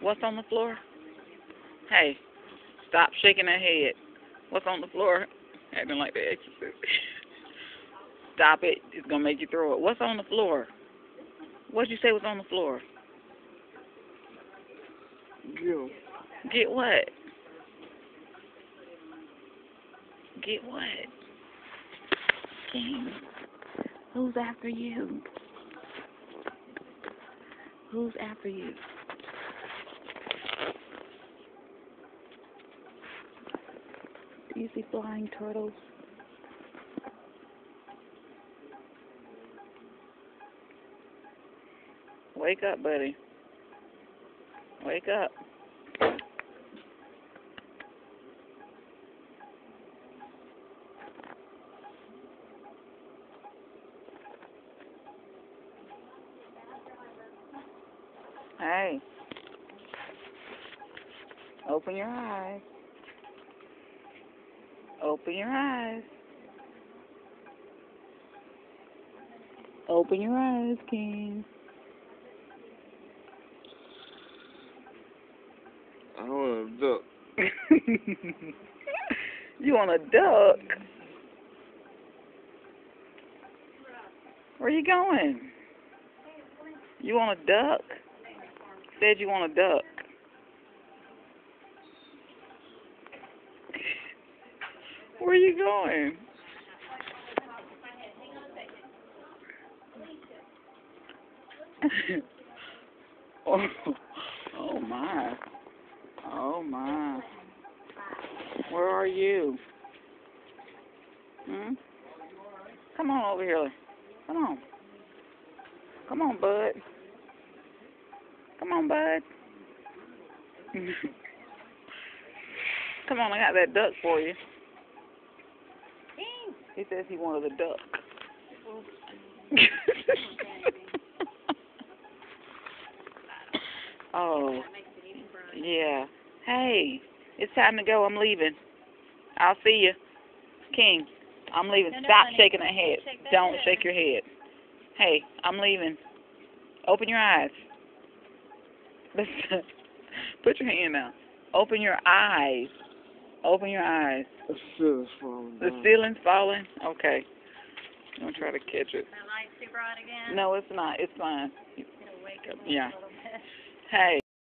What's on the floor? Hey, stop shaking that head. What's on the floor? Acting like the exorcist. Stop it. It's going to make you throw it. What's on the floor? What'd you say was on the floor? You. Get what? Get what? King, who's after you? Who's after you? Do you see flying turtles? Wake up, buddy. Wake up. Hey. Open your eyes. Open your eyes. Open your eyes, King. I want a duck. You want a duck? Where you going? You want a duck? Said you want a duck. Where you going? oh, oh my. Oh my. Where are you? Come on over here. Come on. Come on, bud. Come on, bud. Come on, I got that duck for you. He says he wanted a duck. Oh, yeah. Hey, it's time to go. I'm leaving. I'll see you. King, I'm leaving. Stop shaking that head. Don't shake your head. Hey, I'm leaving. Open your eyes. Listen. Put your hand down. Open your eyes. Open your eyes. The ceiling's falling The down. ceiling's falling? Okay. I'm going to try to catch it. That light's too bright again? No, it's not. It's fine. It'll wake up Yeah. a little bit. Hey.